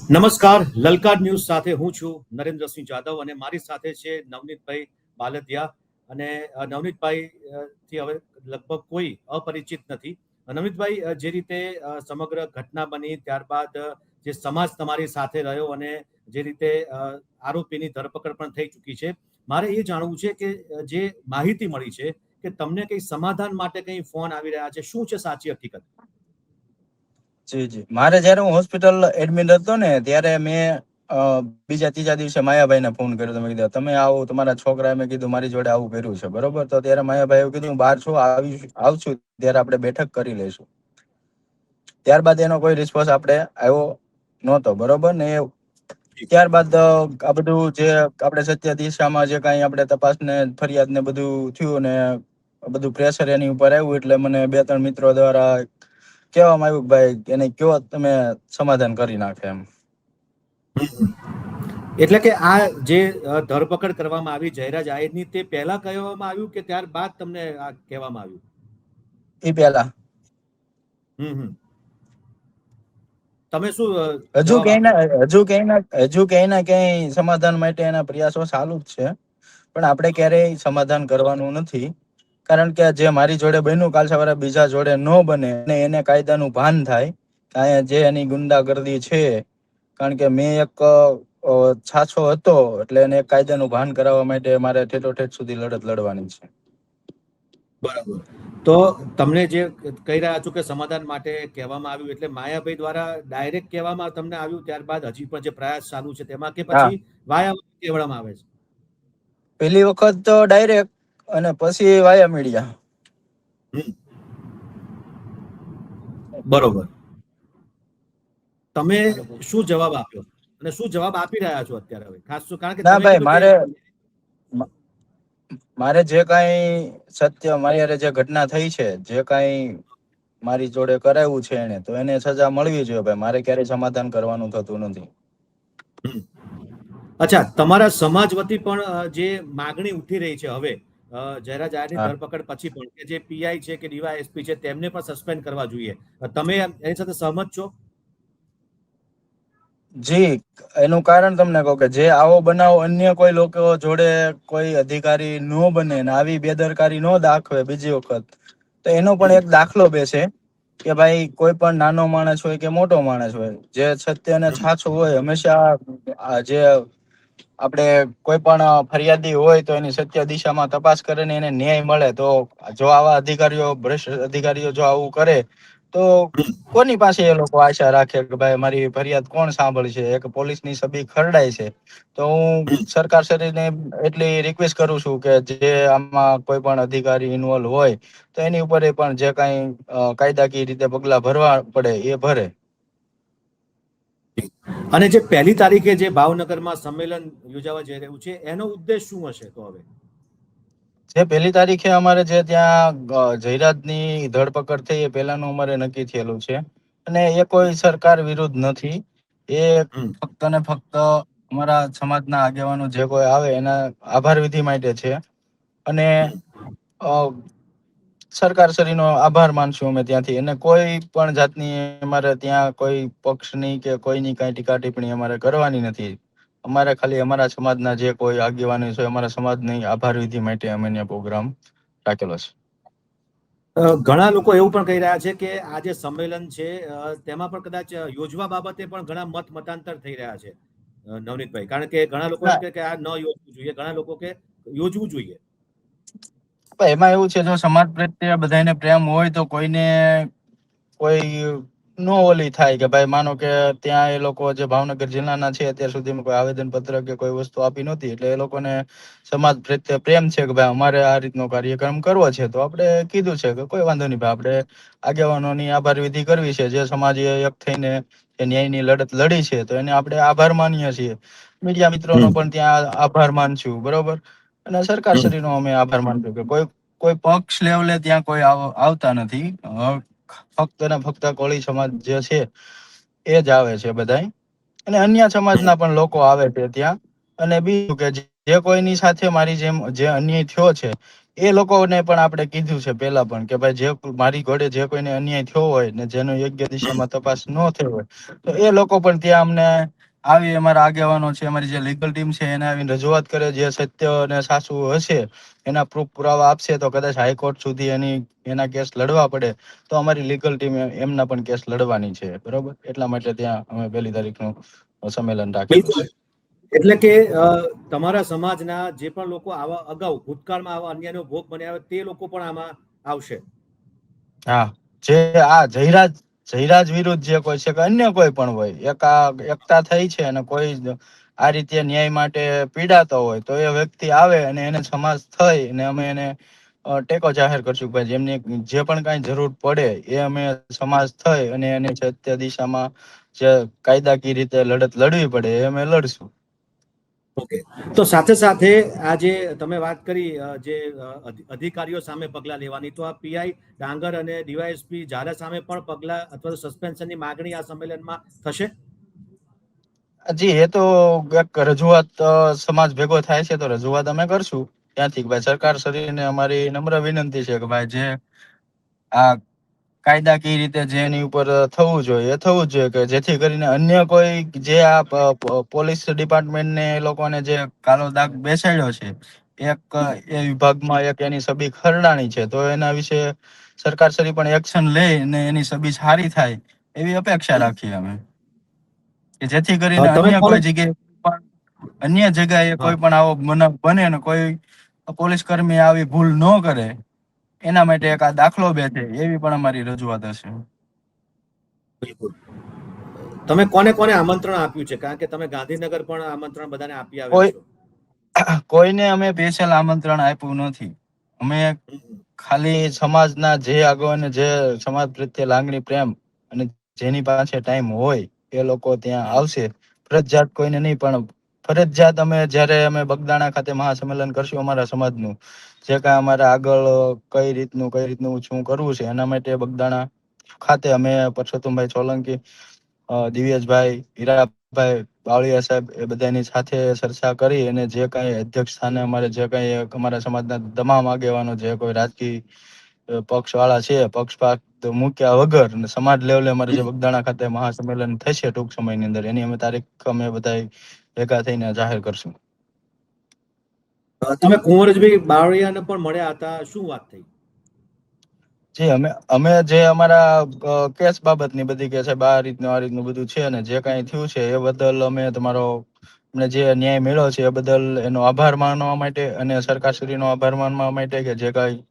નમસ્કાર, લલકાર ન્યૂઝ સાથે હું છું નરેન્દ્રસિંહ જાદવ અને મારી સાથે છે નવનીતભાઈ બાલદિયા. અને નવનીતભાઈ થી હવે લગભગ કોઈ અપરિચિત નથી. નવનીતભાઈ, જે રીતે સમગ્ર ઘટના બની ત્યારબાદ જે સમાજ તમારી સાથે રહ્યો અને જે રીતે આરોપીની ધરપકડ પણ થઈ ચૂકી છે, મારે એ જાણવું છે કે જે માહિતી મળી છે કે તમને કઈ સમાધાન માટે કઈ ફોન આવી રહ્યા છે, શું છે સાચી હકીકત? જી, મારે જયારે હું હોસ્પિટલ એડમિટ હતો ને ત્યારે મેં બીજા ત્રીજા દિવસે માયાભાઈને ફોન કર્યો. તમે કીધું તમે આવો, તમારા છોકરાએ મેં કીધું મારી જોડે આવું કર્યું છે, બરોબર? તો ત્યારે માયાભાઈ એવું કીધું, બહાર છું, આવશું ત્યારે આપણે બેઠક કરી લઈશું. ત્યારબાદ એનો કોઈ રિસ્પોન્સ આપણે આવ્યો નહોતો, બરોબર ને? ત્યારબાદ આ બધું જે આપણે સત્ય દિશામાં જે કાંઈ આપણે તપાસ ને ફરિયાદ ને બધું થયું ને બધું પ્રેશર એની ઉપર આવ્યું, એટલે મને 2-3 મિત્રો દ્વારા કહેવામાં આવ્યું કે ભાઈ એને કયો તમે સમાધાન કરી નાખે એમ. એટલે કે આ જે ધરપકડ કરવામાં આવી જયરાજ આહિરની, તે પહેલા કહેવામાં આવ્યું કે ત્યારબાદ તમને આ કહેવામાં આવ્યું? એ પહેલા. તમે શું હજુ ક્યાંય સમાધાન માટે એના પ્રયાસો ચાલુ જ છે, પણ આપણે ક્યારેય સમાધાન કરવાનું નથી. કારણ કે જે મારી જોડે બન્યું, કાલ સવારે બીજા જોડે ન બને અને એને કાયદાનું ભાન થાય. અહીંયા જે એની ગુંડાગર્દી છે, કારણ કે મેં એક છાછો હતો એટલે એને કાયદાનું ભાન કરાવવા માટે મારે ઠેઠ સુધી લડત લડવાની છે. બરાબર. તો તમને જે કહી રહ્યા છો કે સમાધાન માટે કહેવામાં આવ્યું, એટલે માયાભાઈ દ્વારા ડાયરેક્ટ કહેવામાં તમને આવ્યું, ત્યારબાદ હજી પણ જે પ્રયાસ ચાલુ છે તેમાં, કે હા, પછી વાયા કહેવામાં આવે છે? પેલી વખત તો ડાયરેક્ટ અને પછી વાયા મીડિયા. બરોબર. તમે શું જવાબ આપ્યો અને શું જવાબ આપી રહ્યા છો અત્યારે હવે? ખાસ તો કારણ કે ના તમે ભાઈ, કીધું કે મારે જે કાંઈ સત્ય મારી હારે જે ઘટના થઈ છે, જે કાંઈ મારી જોડે કરાવ્યું છે એને, તો એને સજા મળવી જોઈએ ભાઈ. મારે ક્યારેય સમાધાન કરવાનું થતું નથી. અચ્છા, તમારા સમાજ વતી પણ જે માગણી ઉઠી રહી છે હવે, જયરાજ આહિરની હા ધરપકડ પછી પણ, કે જે પીઆઈ છે કે ડીવાયએસપી છે તેમને પણ સસ્પેન્ડ કરવા જોઈએ, તમે એની સાથે સહમત છો? જી, એનું કારણ તમને કહું કે જે આવો બનાવ અન્ય કોઈ લોકો જોડે કોઈ અધિકારી નો બને ને આવી બેદરકારી નો દાખવે બીજી વખત, તો એનો પણ એક દાખલો બેસે કે ભાઈ કોઈ પણ નાનો માણસ હોય કે મોટો માણસ હોય, જે સત્ય અને સાચું હોય હંમેશા જે આપણે કોઈ પણ ફરિયાદી હોય તો એની સત્ય દિશામાં તપાસ કરે ને એને ન્યાય મળે. તો જો આવા અધિકારીઓ, ભ્રષ્ટ અધિકારીઓ જો આવું કરે તો કોની પાસે એ લોકો આશા રાખે કે ભાઈ મારી ફરિયાદ કોણ સાંભળશે? એક પોલીસની છબી ખરડાય છે. તો હું સરકારશ્રીને એટલી રિક્વેસ્ટ કરું છું કે જે આમાં કોઈ પણ અધિકારી ઇન્વોલ્વ હોય તો એની ઉપર પણ જે કાંઈ કાયદાકીય રીતે પગલા ભરવા પડે એ ભરે. અને જે 1 તારીખે જે ભાવનગરમાં સંમેલન યોજાવા જઈ રહ્યું છે, એનો ઉદ્દેશ શું હશે? તો હવે જે 1 તારીખે અમારે જે ત્યાં જયરાજની ધરપકડ થઈ, એ પહેલાનું અમારે નક્કી થયેલું છે અને એ કોઈ સરકાર વિરુદ્ધ નથી. એ ફક્ત ને ફક્ત અમારા સમાજના આગેવાનો જે કોઈ આવે એના આભાર વિધિ માટે છે. અને સરકારશ્રીનો આભાર માનશું અમે ત્યાંથી. અને કોઈ પણ જાતની અમારે ત્યાં કોઈ પક્ષની કે કોઈની કાંઈ ટીકા ટિપ્પણી અમારે કરવાની નથી. અમારે ખાલી અમારા સમાજના જે કોઈ આગેવાનો છે, અમારા સમાજની આભાર વિધિ માટે અમે પ્રોગ્રામ રાખેલો છે. ઘણા લોકો એવું પણ કહી રહ્યા છે કે આ જે સંમેલન છે તેમાં પણ કદાચ યોજવા બાબતે પણ ઘણા મતાંતર થઈ રહ્યા છે, નવનીતભાઈ. કારણ કે ઘણા લોકો એમ કે આ ન યોજવું જોઈએ, ઘણા લોકો કે યોજવું જોઈએ. એમાં એવું છે, જો સમાજ પ્રત્યે બધાને પ્રેમ હોય તો કોઈને કોઈ નો ઓલી થાય કે ભાઈ માનો કે ત્યાં એ લોકો જે ભાવનગર જિલ્લાના છે અત્યાર સુધીમાં કોઈ આવેદન પત્ર કે કોઈ વસ્તુ આપી નહોતી, એટલે એ લોકોને સમાજ પ્રત્યે પ્રેમ છે કે ભાઈ અમારે આ રીતનો કાર્યક્રમ કરવો છે. તો આપણે કીધું છે કે કોઈ વાંધો નહીં ભાઈ, આપણે આગેવાનોની આભાર વિધિ કરવી છે. જે સમાજે એક થઈને ન્યાયની લડત લડી છે તો એને આપણે આભાર માનીએ છીએ. મીડિયા મિત્રોનો પણ ત્યાં આભાર માનશું, બરોબર? અને સરકારશ્રીનો અમે આભાર માનશું કે કોઈ પક્ષ લેવલે ત્યાં કોઈ આવતા નથી. ફક્ત ને ફક્ત કોળી સમાજ જે છે એ જ આવે છે બધાય. અને અન્ય સમાજના પણ લોકો આવે છે ત્યાં. અને બીજું કે જે કોઈની સાથે મારી જેમ જે અન્યાય થયો છે એ લોકોને પણ આપણે કીધું છે પેલા પણ કે ભાઈ જે મારી ઘોડે જે કોઈને અન્યાય થયો હોય ને જેનો યોગ્ય દિશામાં તપાસ ન થઈ હોય તો એ લોકો પણ ત્યાં અમને આવી અમારા આગેવાનો છે, અમારી જે લીગલ ટીમ છે એને આવીને રજૂઆત કરે, જે સત્ય અને સાચું હશે એના પ્રૂફ પુરાવા આપશે તો કદાચ હાઈકોર્ટ સુધી એના કેસ લડવા પડે તો અમારી લીગલ ટીમ એમના પણ કેસ લડવાની છે, બરોબર. એટલા માટે ત્યાં અમે 1 તારીખનું સંમેલન રાખેલું છે. એટલે કે તમારા સમાજના જે પણ લોકો આવા અગાઉ ભૂતકાળમાં આવા અન્યાયનો ભોગ બન્યા હોય તે લોકો પણ આમાં આવશે. હા, જે આ જયરાજ વિરુદ્ધ જે કોઈ છે કે અન્ય કોઈ પણ હોય, એકતા થઈ છે અને કોઈ આ રીતે ન્યાય માટે પીડાતો હોય તો એ વ્યક્તિ આવે અને એને સમાજ થઈ અને અમે એને ટેકો જાહેર કરશું. ભાઈ જેમની જે પણ કાંઈ જરૂર પડે એ અમે સમાજ થઈ અને એને સત્ય દિશામાં જે કાયદાકીય રીતે લડત લડવી પડે એ અમે લડશું. ઓકે, તો સાથે સાથે આ જે તમે વાત કરી જે અધિકારીઓ સામે પગલા લેવાની, તો આ પીઆઈ ડાંગર અને ડીવાયએસપી ઝાલા સામે પણ પગલા અથવા તો સસ્પેન્શનની માગણી આ સંમેલનમાં થશે? જી, એ તો એક રજૂઆત સમાજ ભેગો થાય છે તો રજૂઆત અમે કરશું ત્યાંથી. ભાઈ સરકાર શ્રીને અમારી નમ્ર વિનંતી છે કે ભાઈ જે આ કાયદાકીય રીતે જે એની ઉપર થવું જોઈએ એ થવું જ જોઈએ, કે જેથી કરીને અન્ય કોઈ જે આ પોલીસ ડિપાર્ટમેન્ટને એ લોકોને જે કાલો દાગ બેસાડ્યો છે, એક એ વિભાગમાં એક એની છબી ખરડાણી છે, તો એના વિશે સરકાર શ્રી પણ એક્શન લે અને એની છબી સારી થાય એવી અપેક્ષા રાખીએ અમે, કે જેથી કરીને તમે અન્ય કોને કોઈ જગ્યાએ હા, કોઈ પણ આવો બનાવ બને ને કોઈ પોલીસ કર્મી આવી ભૂલ ન કરે એના માટે એક આ દાખલો બેસે એવી પણ અમારી રજૂઆત હશે. બિલકુલ. તમે કોને કોને આમંત્રણ આપ્યું છે? કારણ કે તમે ગાંધીનગર પણ આમંત્રણ બધાને આપી આવ્યા કોઈ છો. કોઈને અમે સ્પેશિયલ આમંત્રણ આપ્યું નથી. અમે ખાલી સમાજના જે આગેવાન જે સમાજ પ્રત્યે લાગણી, પ્રેમ અને જેની પાસે ટાઈમ હોય એ લોકો ત્યાં આવશે. ફરજિયાત કોઈને નહીં, પણ ફરજિયાત અમે જ્યારે અમે બગદાણા ખાતે મહાસંમેલન કરશું અમારા સમાજનું, જે કાંઈ અમારે આગળ કઈ રીતનું શું કરવું છે એના માટે બગદાણા ખાતે અમે પરસોત્તમભાઈ સોલંકી, દિવ્યેશભાઈ, હીરાભાઈ બાવળિયા સાહેબ એ બધાની સાથે ચર્ચા કરી અને જે કાંઈ અધ્યક્ષ સ્થાને અમારે જે કાંઈ અમારા સમાજના તમામ આગેવાનો જે કોઈ રાજકીય પક્ષ વાળા છે, પક્ષપાત મૂક્યા વગર સમાજ લેવલે અમારે જે બગદાણા ખાતે મહાસંમેલન થશે ટૂંક સમયની અંદર, એની અમે તારીખ અમે બધા ભેગા થઈને જાહેર કરશું. તમે કુંવરજીભાઈ બાવળિયાને પણ મળ્યા હતા, શું વાત થઈ? જી, અમે જે અમારા કેસ બાબતની બધી કે સાહેબ આ રીતનું બધું છે ને જે કાંઈ થયું છે એ બદલ અમે તમારો અમને જે ન્યાય મળ્યો છે એ બદલ એનો આભાર માનવા માટે અને સરકારશ્રીનો આભાર માનવા માટે કે જે કાંઈ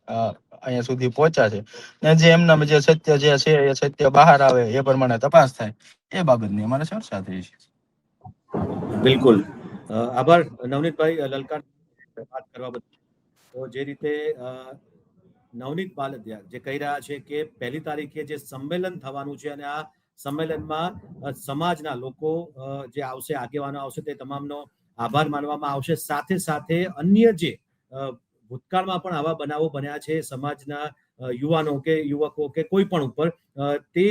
અહીંયા સુધી પહોંચ્યા છે ને જે એમના જે સત્ય જે છે એ સત્ય બહાર આવે એ પ્રમાણે તપાસ થાય એ બાબતની અમારે ચર્ચા થઈ છે. બિલકુલ. આભાર નવનીતભાઈ લલકાર વાત કરવા બદલ. તો જે રીતે નવનીત બાલદિયા જે કહી રહ્યા છે કે 1 તારીખે જે સંમેલન થવાનું છે અને આ સંમેલનમાં સમાજના લોકો જે આવશે, આગેવાનો આવશે, તે તમામનો આભાર માનવામાં આવશે. સાથે સાથે અન્ય જે ભૂતકાળમાં પણ આવા બનાવો બન્યા છે સમાજના યુવાનો કે યુવકો કે કોઈ પણ ઉપર, તે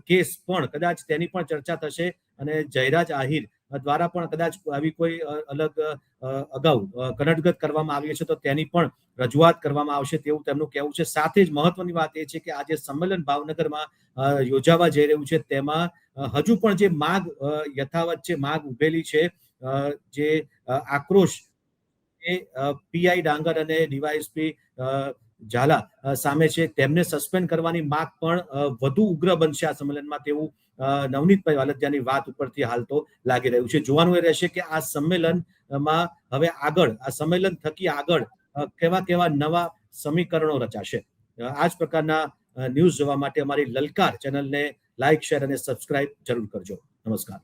કેસ પણ કદાચ તેની પણ ચર્ચા થશે અને જયરાજ આહિર દ્વારા પણ કદાચ આવી કોઈ અલગ અગાઉ કનટગત કરવામાં આવી છે તો તેની પણ રજૂઆત કરવામાં આવશે તેવું તેમનું કહેવું છે. સાથે જ મહત્વની વાત એ છે કે આ જે સંમેલન ભાવનગરમાં યોજાવા જઈ રહ્યું છે તેમાં હજુ પણ જે માગ યથાવત છે, માગ ઉભેલી છે, જે આક્રોશ એ પીઆઈ ડાંગર અને ડીવાયએસપી ઝાલા સામે છે, તેમને સસ્પેન્ડ કરવાની માંગ પણ વધુ ઉગ્ર બનશે આ સંમેલનમાં, તેવું નવનીતભાઈ વાલદિયાની વાત ઉપરથી હાલ તો લાગી રહ્યું છે. જોવાનું એ રહેશે કે આ સંમેલનમાં હવે આગળ, આ સંમેલન થકી આગળ કેવા કેવા નવા સમીકરણો રચાશે. આ જ પ્રકારના ન્યૂઝ જોવા માટે અમારી લલકાર ચેનલને લાઇક, શેર અને સબસ્ક્રાઇબ જરૂર કરજો. નમસ્કાર.